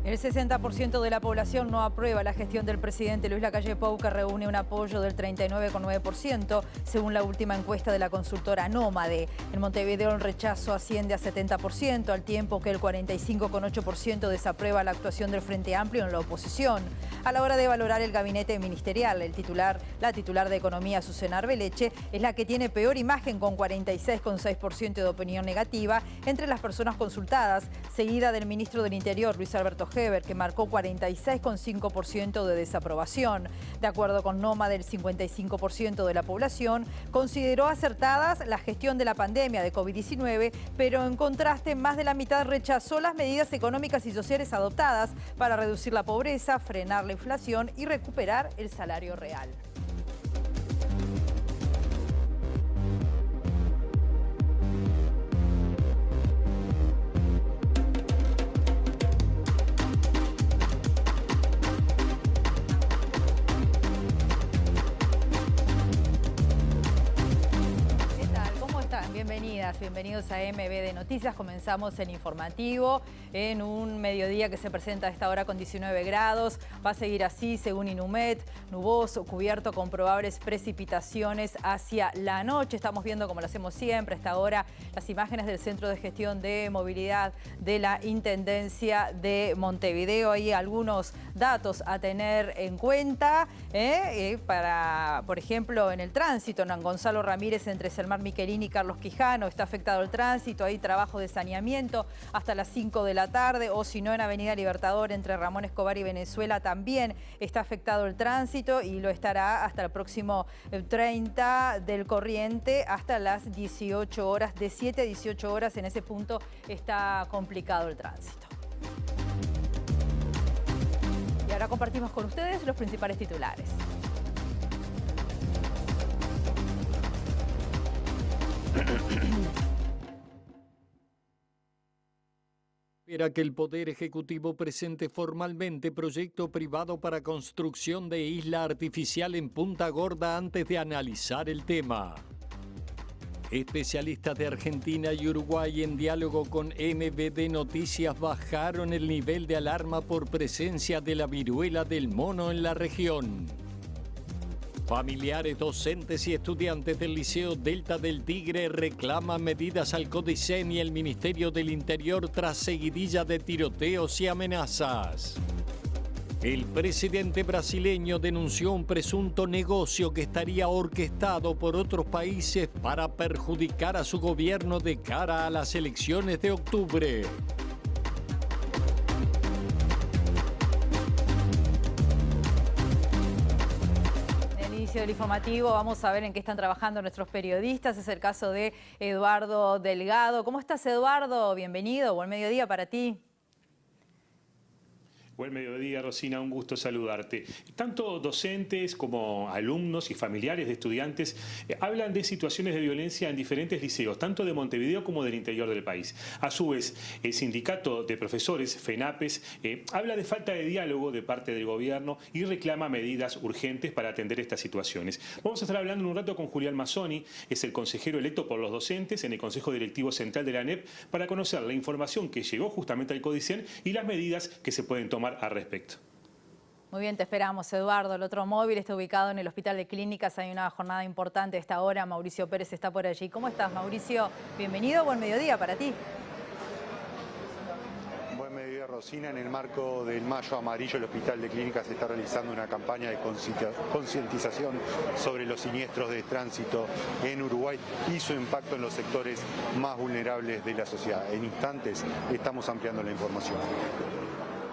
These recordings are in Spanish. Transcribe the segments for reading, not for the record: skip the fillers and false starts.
El 60% de la población no aprueba la gestión del presidente Luis Lacalle Pou, que reúne un apoyo del 39,9%, según la última encuesta de la consultora Nómade. En Montevideo el rechazo asciende a 70%, al tiempo que el 45,8% desaprueba la actuación del Frente Amplio en la oposición. A la hora de valorar el gabinete ministerial, la titular de Economía, Susana Arbeleche, es la que tiene peor imagen, con 46,6% de opinión negativa entre las personas consultadas, seguida del ministro del Interior, Luis Alberto Heber, que marcó 46,5% de desaprobación. De acuerdo con Nómade, el 55% de la población consideró acertadas la gestión de la pandemia de COVID-19, pero en contraste, más de la mitad rechazó las medidas económicas y sociales adoptadas para reducir la pobreza, frenar la inflación y recuperar el salario real. Bienvenidos a MB Noticias. Comenzamos el informativo en un mediodía que se presenta a esta hora con 19 grados. Va a seguir así según Inumet, nuboso, cubierto con probables precipitaciones hacia la noche. Estamos viendo, como lo hacemos siempre a esta hora, las imágenes del Centro de Gestión de Movilidad de la Intendencia de Montevideo. Hay algunos datos a tener en cuenta para, por ejemplo, en el tránsito, en Gonzalo Ramírez entre Selmar Michelini y Carlos Quijano está afectado el tránsito, hay trabajo de saneamiento hasta las 5 de la tarde, o si no, en Avenida Libertador entre Ramón Escobar y Venezuela también está afectado el tránsito y lo estará hasta el próximo 30 del corriente hasta las 18 horas, de 7 a 18 horas en ese punto está complicado el tránsito. Y ahora compartimos con ustedes los principales titulares. Espera que el Poder Ejecutivo presente formalmente proyecto privado para construcción de isla artificial en Punta Gorda antes de analizar el tema. Especialistas de Argentina y Uruguay en diálogo con MBD Noticias bajaron el nivel de alarma por presencia de la viruela del mono en la región. Familiares, docentes y estudiantes del Liceo Delta del Tigre reclaman medidas al CODICEN y el Ministerio del Interior tras seguidilla de tiroteos y amenazas. El presidente brasileño denunció un presunto negocio que estaría orquestado por otros países para perjudicar a su gobierno de cara a las elecciones de octubre. Del informativo vamos a ver en qué están trabajando nuestros periodistas. Es el caso de Eduardo Delgado. ¿Cómo estás, Eduardo? Bienvenido. Buen mediodía para ti. Buen mediodía, Rosina, un gusto saludarte. Tanto docentes como alumnos y familiares de estudiantes hablan de situaciones de violencia en diferentes liceos, tanto de Montevideo como del interior del país. A su vez, el sindicato de profesores, FENAPES, habla de falta de diálogo de parte del gobierno y reclama medidas urgentes para atender estas situaciones. Vamos a estar hablando en un rato con Julián Mazzoni, es el consejero electo por los docentes en el Consejo Directivo Central de la ANEP, para conocer la información que llegó justamente al CODICEN y las medidas que se pueden tomar al respecto. Muy bien, te esperamos, Eduardo. El otro móvil está ubicado en el Hospital de Clínicas. Hay una jornada importante a esta hora. Mauricio Pérez está por allí. ¿Cómo estás, Mauricio? Bienvenido, buen mediodía para ti. Buen mediodía, Rosina. En el marco del Mayo Amarillo, el Hospital de Clínicas está realizando una campaña de concientización sobre los siniestros de tránsito en Uruguay y su impacto en los sectores más vulnerables de la sociedad. En instantes estamos ampliando la información.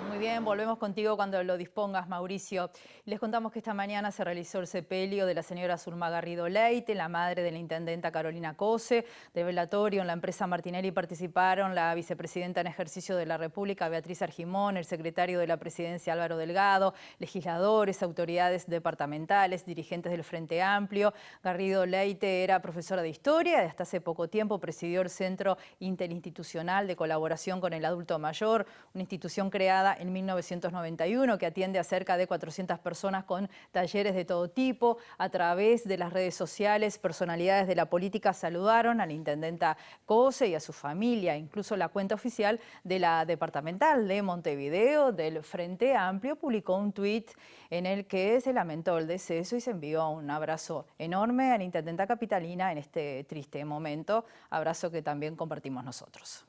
Muy bien, volvemos contigo cuando lo dispongas, Mauricio. Les contamos que esta mañana se realizó el sepelio de la señora Zulma Garrido Leite, la madre de la intendenta Carolina Cose. De velatorio en la empresa Martinelli participaron la vicepresidenta en ejercicio de la República, Beatriz Argimón, el secretario de la Presidencia, Álvaro Delgado, legisladores, autoridades departamentales, dirigentes del Frente Amplio. Garrido Leite era profesora de historia y hasta hace poco tiempo presidió el Centro Interinstitucional de Colaboración con el Adulto Mayor, una institución creada en 1991, que atiende a cerca de 400 personas con talleres de todo tipo. A través de las redes sociales, personalidades de la política saludaron a la intendenta Cose y a su familia. Incluso la cuenta oficial de la departamental de Montevideo, del Frente Amplio, publicó un tuit en el que se lamentó el deceso y se envió un abrazo enorme a la intendenta capitalina en este triste momento, abrazo que también compartimos nosotros.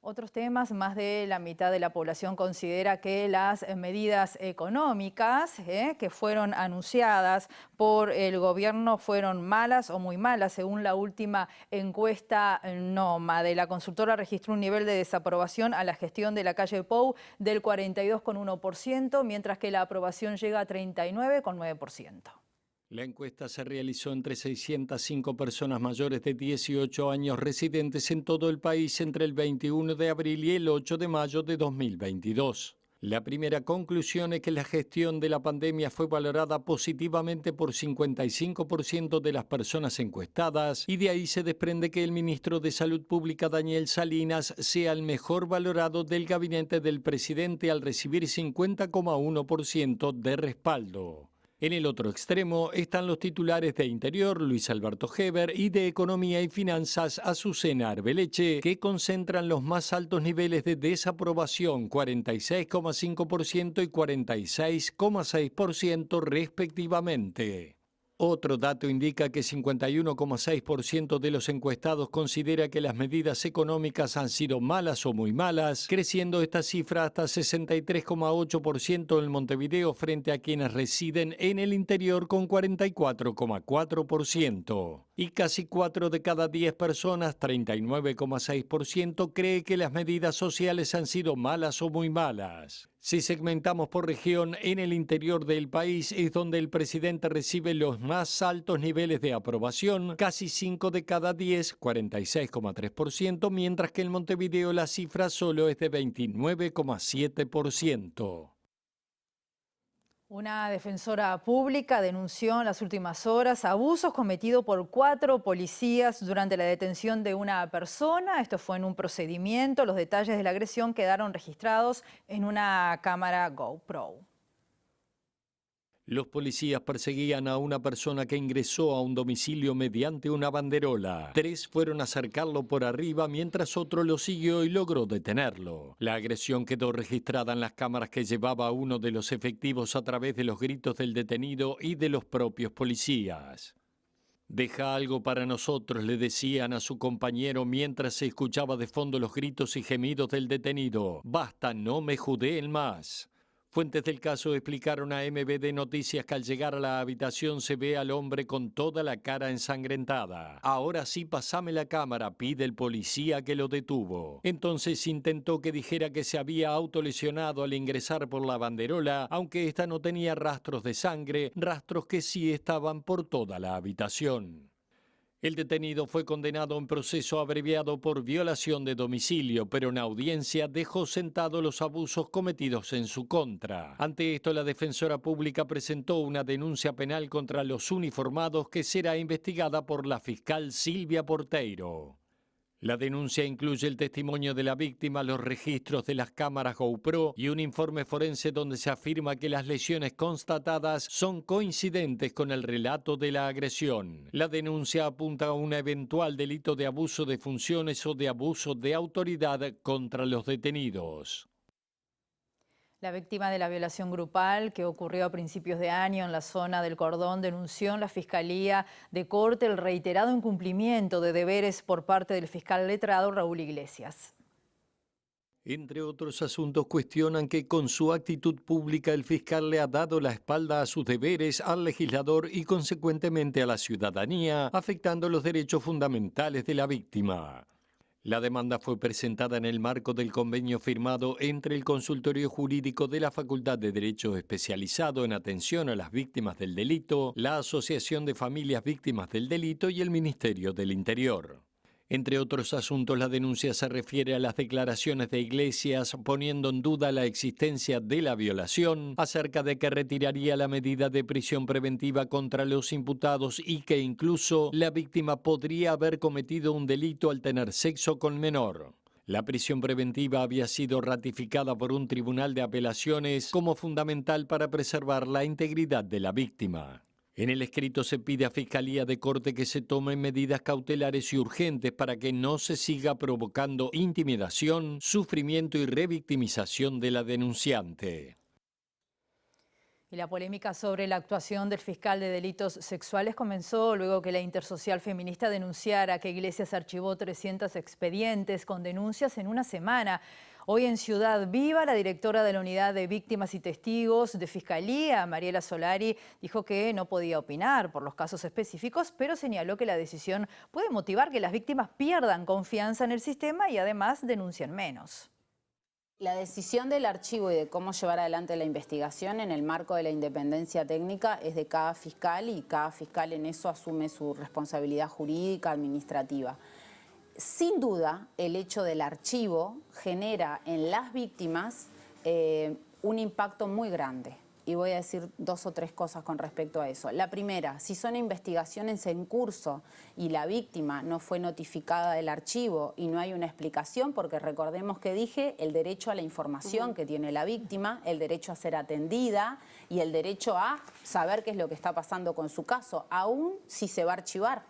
Otros temas: más de la mitad de la población considera que las medidas económicas que fueron anunciadas por el gobierno fueron malas o muy malas. Según la última encuesta NOMA de la consultora, registró un nivel de desaprobación a la gestión de Lacalle Pou del 42,1%, mientras que la aprobación llega a 39,9%. La encuesta se realizó entre 605 personas mayores de 18 años residentes en todo el país entre el 21 de abril y el 8 de mayo de 2022. La primera conclusión es que la gestión de la pandemia fue valorada positivamente por 55% de las personas encuestadas, y de ahí se desprende que el ministro de Salud Pública, Daniel Salinas, sea el mejor valorado del gabinete del presidente al recibir 50,1% de respaldo. En el otro extremo están los titulares de Interior, Luis Alberto Heber, y de Economía y Finanzas, Azucena Arbeleche, que concentran los más altos niveles de desaprobación, 46,5% y 46,6% respectivamente. Otro dato indica que 51,6% de los encuestados considera que las medidas económicas han sido malas o muy malas, creciendo esta cifra hasta 63,8% en Montevideo frente a quienes residen en el interior con 44,4%. Y casi 4 de cada 10 personas, 39,6%, cree que las medidas sociales han sido malas o muy malas. Si segmentamos por región, en el interior del país es donde el presidente recibe los más altos niveles de aprobación, casi 5 de cada 10, 46,3%, mientras que en Montevideo la cifra solo es de 29,7%. Una defensora pública denunció en las últimas horas abusos cometidos por 4 policías durante la detención de una persona. Esto fue en un procedimiento. Los detalles de la agresión quedaron registrados en una cámara GoPro. Los policías perseguían a una persona que ingresó a un domicilio mediante una banderola. 3 fueron a acercarlo por arriba mientras otro lo siguió y logró detenerlo. La agresión quedó registrada en las cámaras que llevaba uno de los efectivos a través de los gritos del detenido y de los propios policías. «Deja algo para nosotros», le decían a su compañero mientras se escuchaba de fondo los gritos y gemidos del detenido. «Basta, no me judeen más». Fuentes del caso explicaron a MBD Noticias que al llegar a la habitación se ve al hombre con toda la cara ensangrentada. «Ahora sí, pasame la cámara», pide el policía que lo detuvo. Entonces intentó que dijera que se había autolesionado al ingresar por la banderola, aunque esta no tenía rastros de sangre, rastros que sí estaban por toda la habitación. El detenido fue condenado en proceso abreviado por violación de domicilio, pero en audiencia dejó sentados los abusos cometidos en su contra. Ante esto, la defensora pública presentó una denuncia penal contra los uniformados que será investigada por la fiscal Silvia Porteiro. La denuncia incluye el testimonio de la víctima, los registros de las cámaras GoPro y un informe forense donde se afirma que las lesiones constatadas son coincidentes con el relato de la agresión. La denuncia apunta a un eventual delito de abuso de funciones o de abuso de autoridad contra los detenidos. La víctima de la violación grupal que ocurrió a principios de año en la zona del Cordón denunció en la Fiscalía de Corte el reiterado incumplimiento de deberes por parte del fiscal letrado Raúl Iglesias. Entre otros asuntos, cuestionan que con su actitud pública el fiscal le ha dado la espalda a sus deberes, al legislador y consecuentemente a la ciudadanía, afectando los derechos fundamentales de la víctima. La demanda fue presentada en el marco del convenio firmado entre el Consultorio Jurídico de la Facultad de Derecho Especializado en Atención a las Víctimas del Delito, la Asociación de Familias Víctimas del Delito y el Ministerio del Interior. Entre otros asuntos, la denuncia se refiere a las declaraciones de Iglesias poniendo en duda la existencia de la violación, acerca de que retiraría la medida de prisión preventiva contra los imputados y que incluso la víctima podría haber cometido un delito al tener sexo con menor. La prisión preventiva había sido ratificada por un tribunal de apelaciones como fundamental para preservar la integridad de la víctima. En el escrito se pide a Fiscalía de Corte que se tomen medidas cautelares y urgentes para que no se siga provocando intimidación, sufrimiento y revictimización de la denunciante. Y la polémica sobre la actuación del fiscal de delitos sexuales comenzó luego que la Intersocial Feminista denunciara que Iglesias archivó 300 expedientes con denuncias en una semana. Hoy en Ciudad Viva, la directora de la Unidad de Víctimas y Testigos de Fiscalía, Mariela Solari, dijo que no podía opinar por los casos específicos, pero señaló que la decisión puede motivar que las víctimas pierdan confianza en el sistema y además denuncien menos. La decisión del archivo y de cómo llevar adelante la investigación en el marco de la independencia técnica es de cada fiscal y cada fiscal en eso asume su responsabilidad jurídica, administrativa. Sin duda, el hecho del archivo genera en las víctimas un impacto muy grande. Y voy a decir 2 o 3 cosas con respecto a eso. La primera, si son investigaciones en curso y la víctima no fue notificada del archivo y no hay una explicación, porque recordemos que dije el derecho a la información que tiene la víctima, el derecho a ser atendida y el derecho a saber qué es lo que está pasando con su caso, aún si se va a archivar,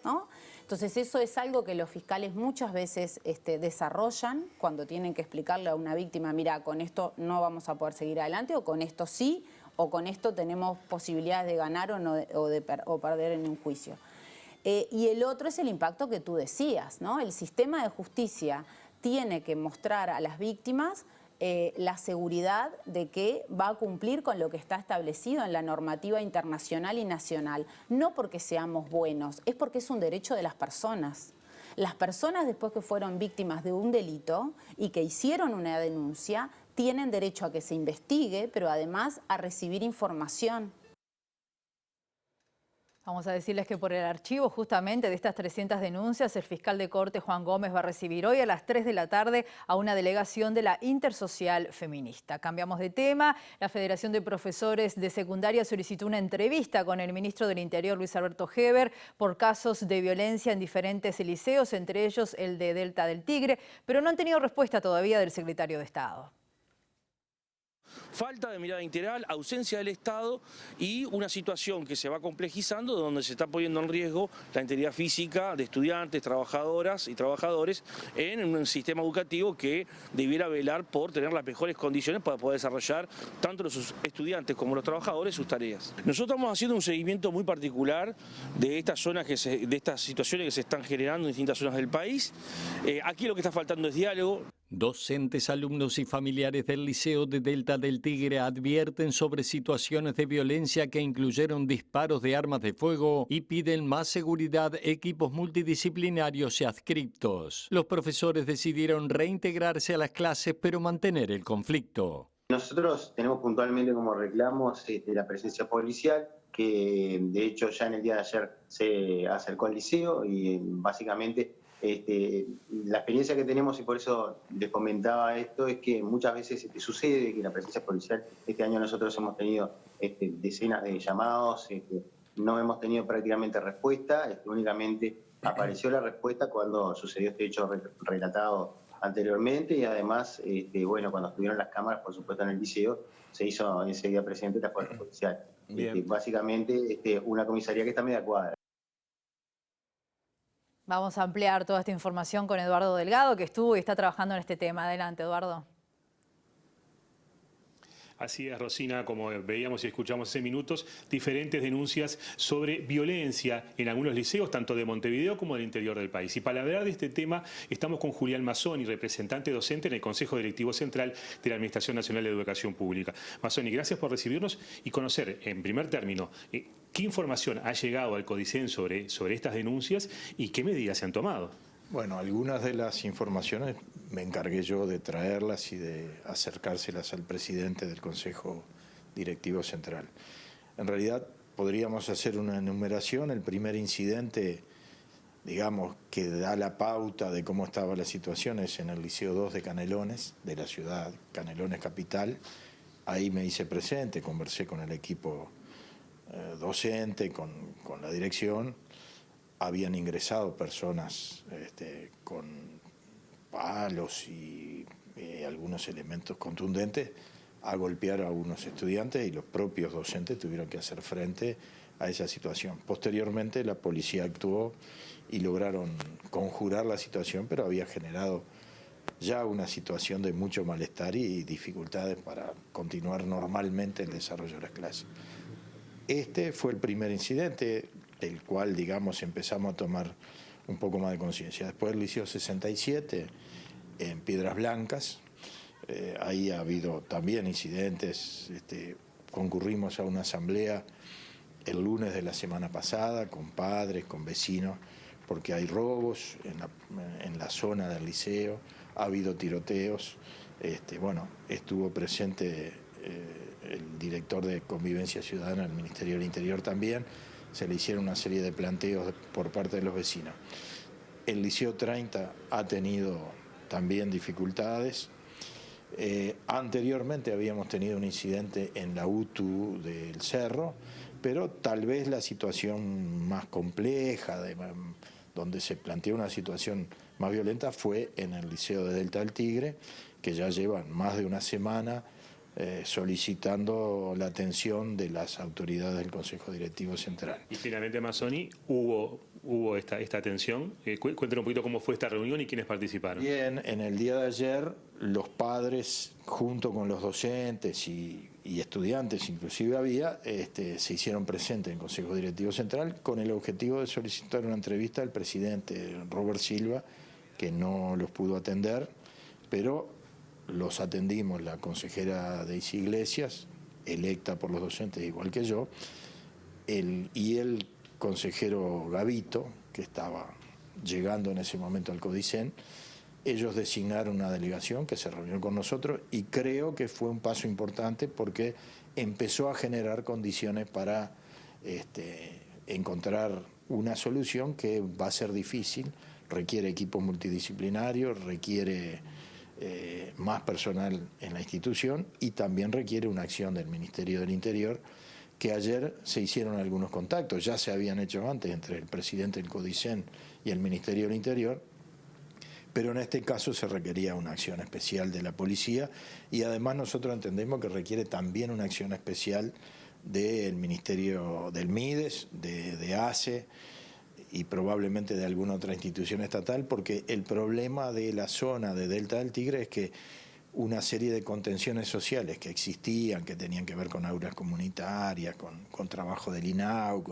¿no? Entonces eso es algo que los fiscales muchas veces desarrollan cuando tienen que explicarle a una víctima, mira, con esto no vamos a poder seguir adelante, o con esto sí, o con esto tenemos posibilidades de ganar o perder en un juicio. Y el otro es el impacto que tú decías, ¿no? El sistema de justicia tiene que mostrar a las víctimas la seguridad de que va a cumplir con lo que está establecido en la normativa internacional y nacional. No porque seamos buenos, es porque es un derecho de las personas. Las personas después que fueron víctimas de un delito y que hicieron una denuncia, tienen derecho a que se investigue, pero además a recibir información. Vamos a decirles que por el archivo justamente de estas 300 denuncias, el fiscal de corte Juan Gómez va a recibir hoy a las 3 de la tarde a una delegación de la Intersocial Feminista. Cambiamos de tema. La Federación de Profesores de Secundaria solicitó una entrevista con el ministro del Interior, Luis Alberto Heber, por casos de violencia en diferentes liceos, entre ellos el de Delta del Tigre, pero no han tenido respuesta todavía del secretario de Estado. Falta de mirada integral, ausencia del Estado y una situación que se va complejizando donde se está poniendo en riesgo la integridad física de estudiantes, trabajadoras y trabajadores en un sistema educativo que debiera velar por tener las mejores condiciones para poder desarrollar tanto los estudiantes como los trabajadores sus tareas. Nosotros estamos haciendo un seguimiento muy particular de estas zonas de estas situaciones que se están generando en distintas zonas del país. Aquí lo que está faltando es diálogo. Docentes, alumnos y familiares del Liceo de Delta del Tigre advierten sobre situaciones de violencia que incluyeron disparos de armas de fuego y piden más seguridad, equipos multidisciplinarios y adscriptos. Los profesores decidieron reintegrarse a las clases pero mantener el conflicto. Nosotros tenemos puntualmente como reclamos la presencia policial, que de hecho ya en el día de ayer se acercó al liceo y básicamente la experiencia que tenemos, y por eso les comentaba esto, es que muchas veces sucede que la presencia policial, este año nosotros hemos tenido decenas de llamados, no hemos tenido prácticamente respuesta, únicamente apareció la respuesta cuando sucedió este hecho relatado anteriormente y además, bueno, cuando estuvieron las cámaras, por supuesto, en el liceo, se hizo enseguida presente la fuerza policial. Básicamente una comisaría que está media cuadra. Vamos a ampliar toda esta información con Eduardo Delgado, que estuvo y está trabajando en este tema. Adelante, Eduardo. Así es, Rosina, como veíamos y escuchamos hace minutos, diferentes denuncias sobre violencia en algunos liceos, tanto de Montevideo como del interior del país. Y para hablar de este tema, estamos con Julián Mazzoni, representante docente en el Consejo Directivo Central de la Administración Nacional de Educación Pública. Mazzoni, gracias por recibirnos y conocer, en primer término, qué información ha llegado al CODICEN sobre estas denuncias y qué medidas se han tomado. Bueno, algunas de las informaciones me encargué yo de traerlas y de acercárselas al presidente del Consejo Directivo Central. En realidad podríamos hacer una enumeración. El primer incidente, digamos, que da la pauta de cómo estaba la situación es en el Liceo 2 de Canelones, de la ciudad, Canelones capital. Ahí me hice presente, conversé con el equipo docente, con la dirección. Habían ingresado personas con palos y algunos elementos contundentes a golpear a algunos estudiantes, y los propios docentes tuvieron que hacer frente a esa situación. Posteriormente la policía actuó y lograron conjurar la situación, pero había generado ya una situación de mucho malestar y dificultades para continuar normalmente el desarrollo de las clases. Este fue el primer incidente del cual, digamos, empezamos a tomar un poco más de conciencia. Después el Liceo 67 en Piedras Blancas, ahí ha habido también incidentes. Concurrimos a una asamblea el lunes de la semana pasada con padres, con vecinos, porque hay robos en la zona del liceo, ha habido tiroteos. Bueno, estuvo presente el director de Convivencia Ciudadana del Ministerio del Interior también. Se le hicieron una serie de planteos por parte de los vecinos. El Liceo 30 ha tenido también dificultades. Anteriormente habíamos tenido un incidente en la UTU del Cerro, pero tal vez la situación más compleja, donde se planteó una situación más violenta, fue en el Liceo de Delta del Tigre, que ya llevan más de una semana solicitando la atención de las autoridades del Consejo Directivo Central. Y finalmente, Mazzoni, hubo esta atención. Cuéntenos un poquito cómo fue esta reunión y quiénes participaron. Bien, en el día de ayer los padres, junto con los docentes y estudiantes, inclusive había, se hicieron presentes en el Consejo Directivo Central con el objetivo de solicitar una entrevista al presidente Robert Silva, que no los pudo atender, pero los atendimos la consejera Daisy Iglesias, electa por los docentes igual que yo, y el consejero Gavito, que estaba llegando en ese momento al Codicen. Ellos designaron una delegación que se reunió con nosotros y creo que fue un paso importante porque empezó a generar condiciones para encontrar una solución que va a ser difícil, requiere equipo multidisciplinario, requiere más personal en la institución y también requiere una acción del Ministerio del Interior, que ayer se hicieron algunos contactos, ya se habían hecho antes entre el presidente del Codicen y el Ministerio del Interior, pero en este caso se requería una acción especial de la policía y además nosotros entendemos que requiere también una acción especial del Ministerio del MIDES, de ACE y probablemente de alguna otra institución estatal, porque el problema de la zona de Delta del Tigre es que una serie de contenciones sociales que existían, que tenían que ver con aulas comunitarias, con trabajo del INAU,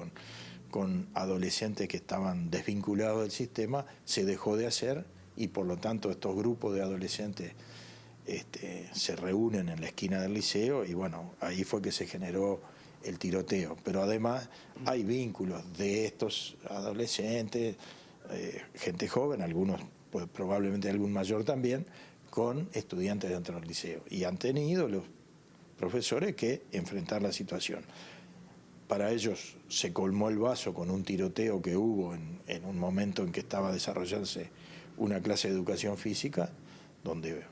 con adolescentes que estaban desvinculados del sistema, se dejó de hacer y por lo tanto estos grupos de adolescentes se reúnen en la esquina del liceo y bueno, ahí fue que se generó el tiroteo. Pero además hay vínculos de estos adolescentes, gente joven, algunos, pues, probablemente algún mayor también, con estudiantes dentro del liceo. Y han tenido los profesores que enfrentar la situación. Para ellos se colmó el vaso con un tiroteo que hubo en un momento en que estaba desarrollándose una clase de educación física, donde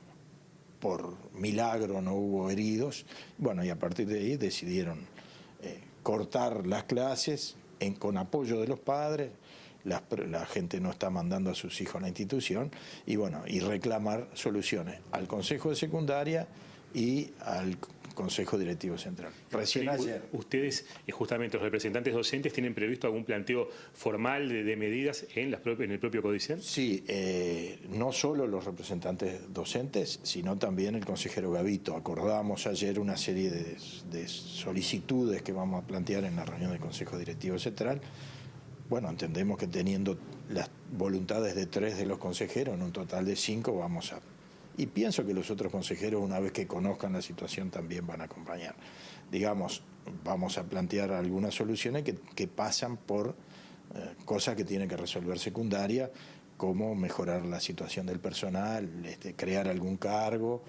por milagro no hubo heridos. Bueno, y a partir de ahí decidieron cortar las clases con apoyo de los padres. La gente no está mandando a sus hijos a la institución y bueno, y reclamar soluciones al Consejo de Secundaria y al Consejo Directivo Central. Recién ayer. Ustedes, justamente los representantes docentes, ¿tienen previsto algún planteo formal de medidas en el propio Codicen? Sí, no solo los representantes docentes, sino también el consejero Gavito. Acordamos ayer una serie de solicitudes que vamos a plantear en la reunión del Consejo Directivo Central. Bueno, entendemos que teniendo las voluntades de 3 de los consejeros, en un total de 5, vamos a... Y pienso que los otros consejeros, una vez que conozcan la situación, también van a acompañar. Digamos, vamos a plantear algunas soluciones que pasan por cosas que tienen que resolver secundaria, como mejorar la situación del personal, crear algún cargo,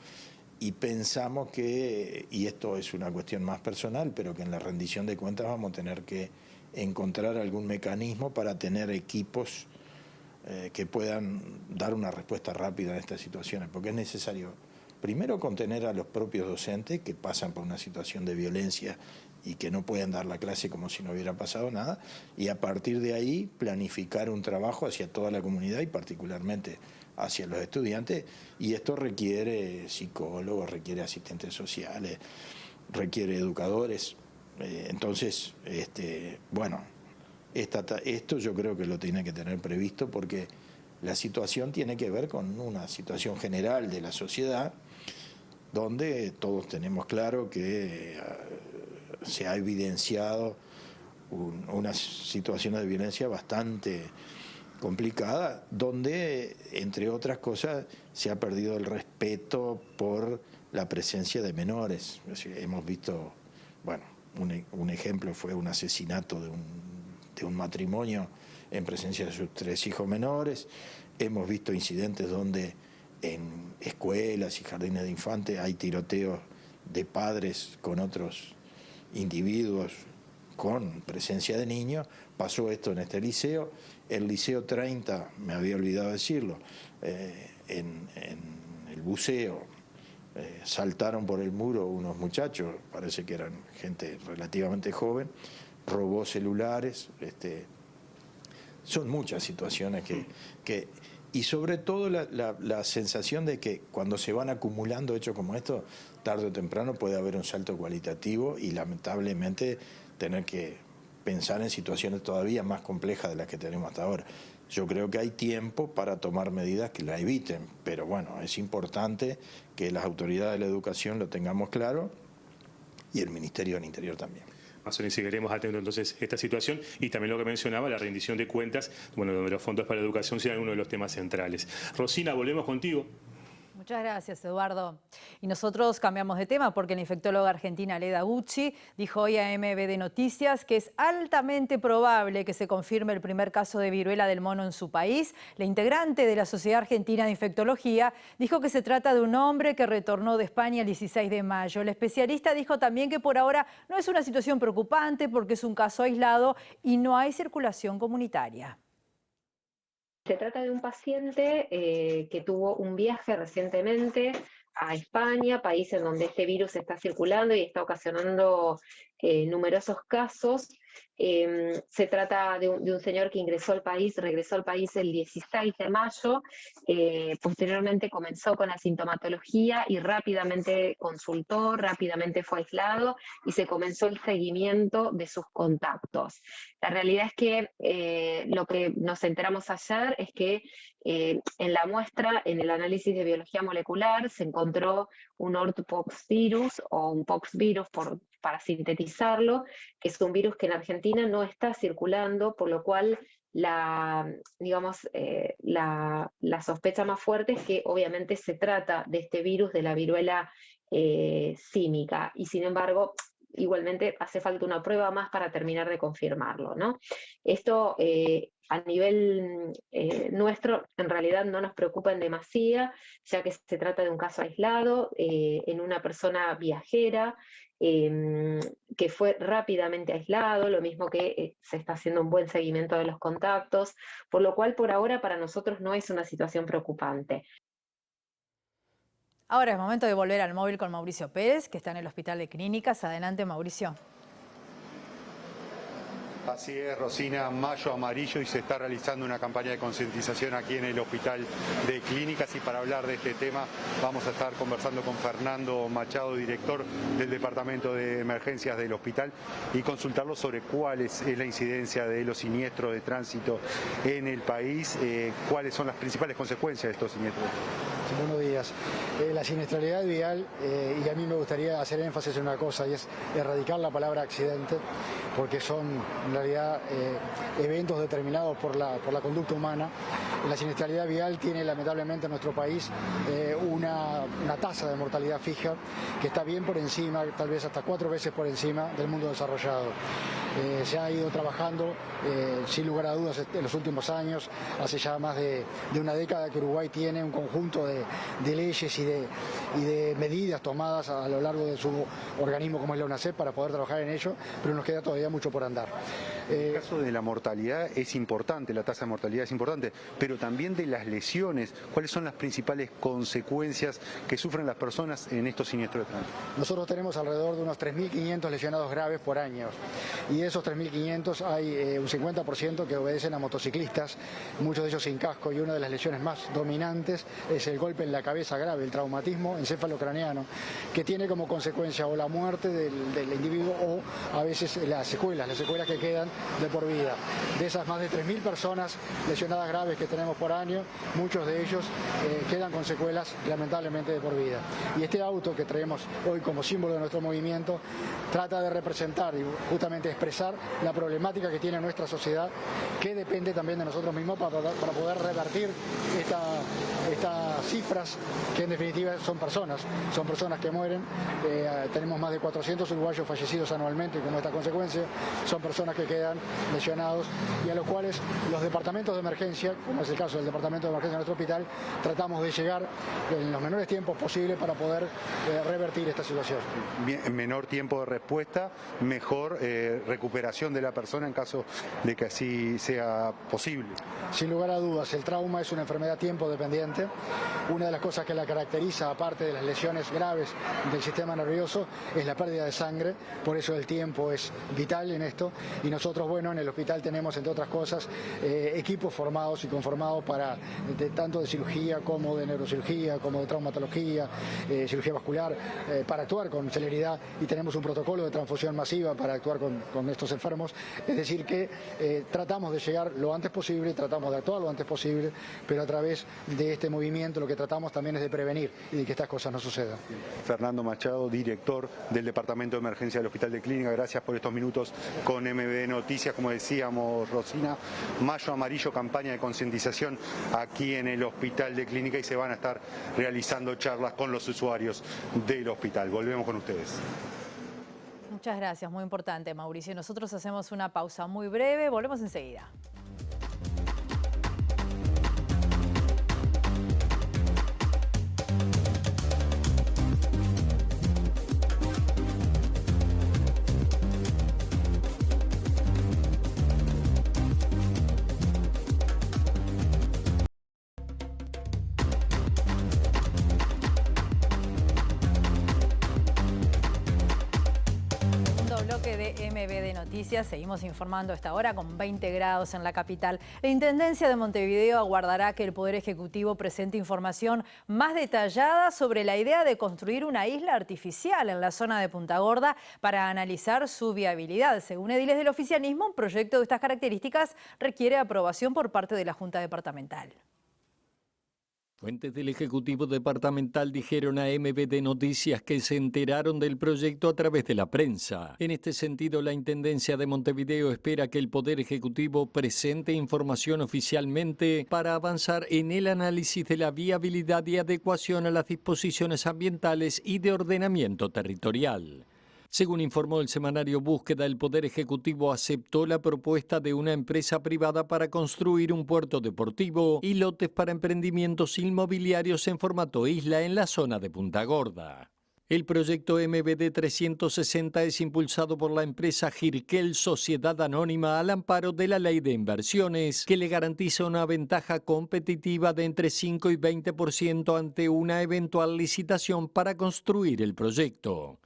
y pensamos que, y esto es una cuestión más personal, pero que en la rendición de cuentas vamos a tener que encontrar algún mecanismo para tener equipos que puedan dar una respuesta rápida a estas situaciones, porque es necesario primero contener a los propios docentes que pasan por una situación de violencia y que no pueden dar la clase como si no hubiera pasado nada, y a partir de ahí planificar un trabajo hacia toda la comunidad y particularmente hacia los estudiantes, y esto requiere psicólogos, requiere asistentes sociales, requiere educadores. Entonces, bueno, esto yo creo que lo tiene que tener previsto porque la situación tiene que ver con una situación general de la sociedad donde todos tenemos claro que se ha evidenciado unas situaciones de violencia bastante complicada, donde, entre otras cosas, se ha perdido el respeto por la presencia de menores. Es decir, hemos visto, bueno, un ejemplo fue un asesinato de un matrimonio en presencia de sus 3 hijos menores. Hemos visto incidentes donde en escuelas y jardines de infantes hay tiroteos de padres con otros individuos con presencia de niños. Pasó esto en este liceo. El liceo 30, me había olvidado decirlo, en el buceo saltaron por el muro unos muchachos, parece que eran gente relativamente joven, robó celulares. Son muchas situaciones que y sobre todo la sensación de que cuando se van acumulando hechos como estos, tarde o temprano puede haber un salto cualitativo y lamentablemente tener que pensar en situaciones todavía más complejas de las que tenemos hasta ahora. Yo creo que hay tiempo para tomar medidas que la eviten, pero bueno, es importante que las autoridades de la educación lo tengamos claro y el Ministerio del Interior también. Y seguiremos atentos entonces esta situación y también lo que mencionaba, la rendición de cuentas, bueno, donde los fondos para la educación sean uno de los temas centrales. Rosina, volvemos contigo. Muchas gracias, Eduardo. Y nosotros cambiamos de tema porque la infectóloga argentina Leda Gucci dijo hoy a MBD Noticias que es altamente probable que se confirme el primer caso de viruela del mono en su país. La integrante de la Sociedad Argentina de Infectología dijo que se trata de un hombre que retornó de España el 16 de mayo. El especialista dijo también que por ahora no es una situación preocupante porque es un caso aislado y no hay circulación comunitaria. Se trata de un paciente que tuvo un viaje recientemente a España, país en donde este virus está circulando y está ocasionando numerosos casos. Se trata de un señor que regresó al país el 16 de mayo, posteriormente comenzó con la sintomatología y rápidamente consultó, rápidamente fue aislado y se comenzó el seguimiento de sus contactos. La realidad es que lo que nos enteramos ayer es que en la muestra, en el análisis de biología molecular, se encontró un orthopoxvirus o un poxvirus para sintetizarlo, que es un virus que en Argentina no está circulando, por lo cual la sospecha más fuerte es que obviamente se trata de este virus de la viruela símica, y sin embargo igualmente hace falta una prueba más para terminar de confirmarlo, ¿no? Esto a nivel nuestro en realidad no nos preocupa en demasía, ya que se trata de un caso aislado en una persona viajera que fue rápidamente aislado, lo mismo que se está haciendo un buen seguimiento de los contactos, por lo cual por ahora para nosotros no es una situación preocupante. Ahora es momento de volver al móvil con Mauricio Pérez, que está en el Hospital de Clínicas. Adelante, Mauricio. Así es, Rosina, Mayo Amarillo, y se está realizando una campaña de concientización aquí en el Hospital de Clínicas, y para hablar de este tema vamos a estar conversando con Fernando Machado, director del Departamento de Emergencias del hospital, y consultarlo sobre cuál es la incidencia de los siniestros de tránsito en el país, cuáles son las principales consecuencias de estos siniestros. Sí, buenos días. La siniestralidad vial, y a mí me gustaría hacer énfasis en una cosa, y es erradicar la palabra accidente, porque son en realidad eventos determinados por la conducta humana. La siniestralidad vial tiene lamentablemente en nuestro país una tasa de mortalidad fija que está bien por encima, tal vez hasta 4 veces por encima del mundo desarrollado. Se ha ido trabajando sin lugar a dudas en los últimos años, hace ya más de una década que Uruguay tiene un conjunto de leyes y de medidas tomadas a lo largo de su organismo como es la UNACEP para poder trabajar en ello, pero nos queda todavía mucho por andar. El caso de la mortalidad es importante, la tasa de mortalidad es importante, pero también de las lesiones. ¿Cuáles son las principales consecuencias que sufren las personas en estos siniestros de tránsito? Nosotros tenemos alrededor de unos 3.500 lesionados graves por año, y de esos 3.500 hay un 50% que obedecen a motociclistas, muchos de ellos sin casco, y una de las lesiones más dominantes es el golpe en la cabeza grave, el traumatismo encefalocraneano, que tiene como consecuencia o la muerte del individuo o a veces las secuelas que quedan de por vida. De esas más de 3.000 personas lesionadas graves que tenemos por año, muchos de ellos quedan con secuelas lamentablemente de por vida. Y este auto que traemos hoy como símbolo de nuestro movimiento trata de representar y justamente expresar la problemática que tiene nuestra sociedad, que depende también de nosotros mismos para poder revertir estas cifras, que en definitiva son personas que mueren. Tenemos más de 400 uruguayos fallecidos anualmente como esta consecuencia, son personas que quedan lesionados y a los cuales los departamentos de emergencia, como es el caso del departamento de emergencia de nuestro hospital, tratamos de llegar en los menores tiempos posibles para poder revertir esta situación. Bien, menor tiempo de respuesta, mejor recuperación de la persona en caso de que así sea posible. Sin lugar a dudas, el trauma es una enfermedad tiempo dependiente. Una de las cosas que la caracteriza, aparte de las lesiones graves del sistema nervioso, es la pérdida de sangre, por eso el tiempo es vital en esto, y nosotros, bueno, en el hospital tenemos, entre otras cosas, equipos formados y conformados para tanto de cirugía como de neurocirugía, como de traumatología, cirugía vascular, para actuar con celeridad, y tenemos un protocolo de transfusión masiva para actuar con estos enfermos. Es decir que tratamos de llegar lo antes posible, tratamos de actuar lo antes posible, pero a través de este movimiento lo que tratamos también es de prevenir y de que estas cosas no sucedan. Fernando Machado, director del Departamento de Emergencia del Hospital de Clínica, gracias por estos minutos con MBD Noticias. Como decíamos, Rosina, Mayo Amarillo, campaña de concientización aquí en el Hospital de Clínica, y se van a estar realizando charlas con los usuarios del hospital. Volvemos con ustedes. Muchas gracias, muy importante, Mauricio. Nosotros hacemos una pausa muy breve, volvemos enseguida. De MBD Noticias, seguimos informando a esta hora con 20 grados en la capital. La Intendencia de Montevideo aguardará que el Poder Ejecutivo presente información más detallada sobre la idea de construir una isla artificial en la zona de Punta Gorda para analizar su viabilidad. Según ediles del oficialismo, un proyecto de estas características requiere aprobación por parte de la Junta Departamental. Fuentes del Ejecutivo Departamental dijeron a MBD Noticias que se enteraron del proyecto a través de la prensa. En este sentido, la Intendencia de Montevideo espera que el Poder Ejecutivo presente información oficialmente para avanzar en el análisis de la viabilidad y adecuación a las disposiciones ambientales y de ordenamiento territorial. Según informó el semanario Búsqueda, el Poder Ejecutivo aceptó la propuesta de una empresa privada para construir un puerto deportivo y lotes para emprendimientos inmobiliarios en formato isla en la zona de Punta Gorda. El proyecto MBD 360 es impulsado por la empresa Girkel Sociedad Anónima al amparo de la Ley de Inversiones, que le garantiza una ventaja competitiva de entre 5 y 20% ante una eventual licitación para construir el proyecto.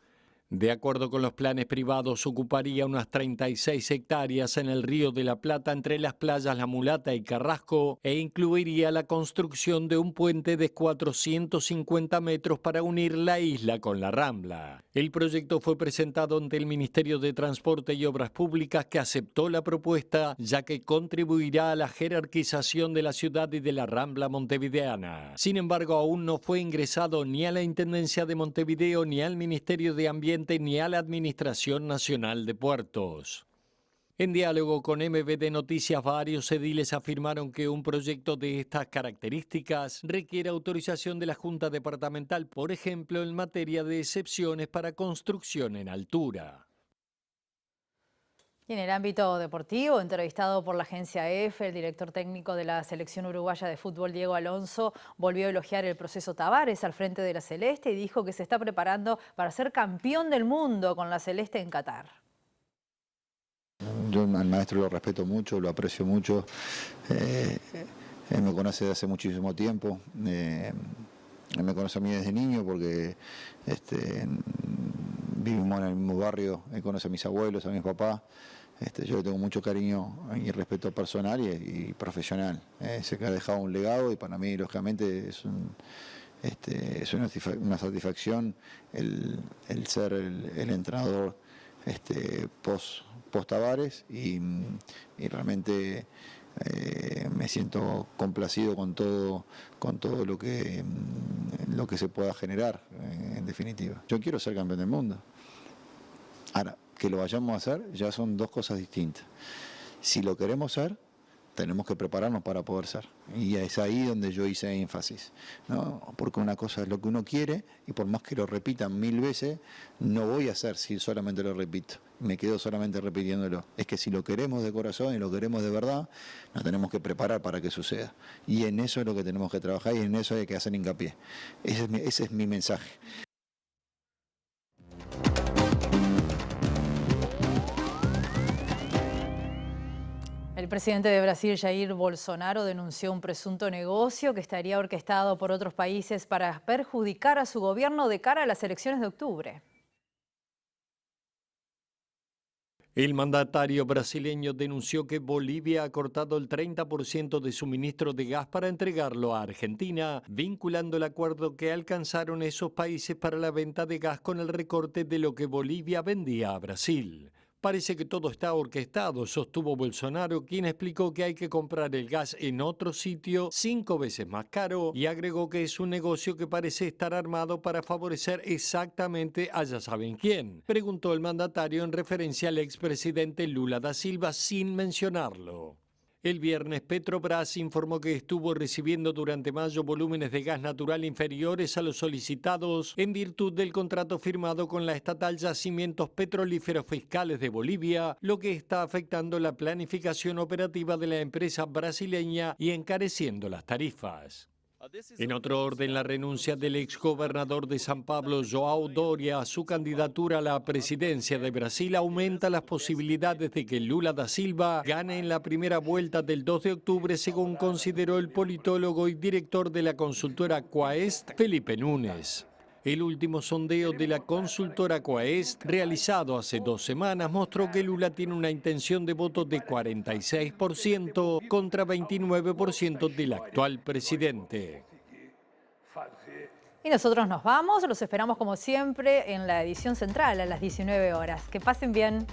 De acuerdo con los planes privados, ocuparía unas 36 hectáreas en el Río de la Plata entre las playas La Mulata y Carrasco e incluiría la construcción de un puente de 450 metros para unir la isla con la Rambla. El proyecto fue presentado ante el Ministerio de Transporte y Obras Públicas, que aceptó la propuesta, ya que contribuirá a la jerarquización de la ciudad y de la Rambla montevideana. Sin embargo, aún no fue ingresado ni a la Intendencia de Montevideo, ni al Ministerio de Ambiente, ni a la Administración Nacional de Puertos. En diálogo con MBD Noticias, varios ediles afirmaron que un proyecto de estas características requiere autorización de la Junta Departamental, por ejemplo, en materia de excepciones para construcción en altura. Y en el ámbito deportivo, entrevistado por la agencia EFE, el director técnico de la selección uruguaya de fútbol, Diego Alonso, volvió a elogiar el proceso Tavares al frente de la Celeste y dijo que se está preparando para ser campeón del mundo con la Celeste en Qatar. Yo al maestro lo respeto mucho, lo aprecio mucho. Él me conoce desde hace muchísimo tiempo. Él me conoce a mí desde niño porque vivimos en el mismo barrio. Él conoce a mis abuelos, a mis papás. Yo le tengo mucho cariño y respeto personal y profesional. Sé que ha dejado un legado y para mí, lógicamente, es una satisfacción el ser el entrenador post Tavares y realmente me siento complacido con todo lo que se pueda generar, en definitiva. Yo quiero ser campeón del mundo. Ahora, que lo vayamos a hacer ya son dos cosas distintas. Si lo queremos ser, tenemos que prepararnos para poder ser. Y es ahí donde yo hice énfasis, ¿no? Porque una cosa es lo que uno quiere y por más que lo repitan 1000 veces, no voy a hacer si solamente lo repito. Me quedo solamente repitiéndolo. Es que si lo queremos de corazón y lo queremos de verdad, nos tenemos que preparar para que suceda. Y en eso es lo que tenemos que trabajar y en eso hay que hacer hincapié. Ese es mi mensaje. El presidente de Brasil, Jair Bolsonaro, denunció un presunto negocio que estaría orquestado por otros países para perjudicar a su gobierno de cara a las elecciones de octubre. El mandatario brasileño denunció que Bolivia ha cortado el 30% de suministro de gas para entregarlo a Argentina, vinculando el acuerdo que alcanzaron esos países para la venta de gas con el recorte de lo que Bolivia vendía a Brasil. Parece que todo está orquestado, sostuvo Bolsonaro, quien explicó que hay que comprar el gas en otro sitio 5 veces más caro y agregó que es un negocio que parece estar armado para favorecer exactamente a ya saben quién. Preguntó el mandatario en referencia al expresidente Lula da Silva sin mencionarlo. El viernes Petrobras informó que estuvo recibiendo durante mayo volúmenes de gas natural inferiores a los solicitados en virtud del contrato firmado con la estatal Yacimientos Petrolíferos Fiscales de Bolivia, lo que está afectando la planificación operativa de la empresa brasileña y encareciendo las tarifas. En otro orden, la renuncia del exgobernador de San Pablo, João Doria, a su candidatura a la presidencia de Brasil aumenta las posibilidades de que Lula da Silva gane en la primera vuelta del 2 de octubre, según consideró el politólogo y director de la consultora Quaest, Felipe Núñez. El último sondeo de la consultora Quaest, realizado hace 2 semanas, mostró que Lula tiene una intención de voto de 46% contra 29% del actual presidente. Y nosotros nos vamos, los esperamos como siempre en la edición central a las 19 horas. Que pasen bien.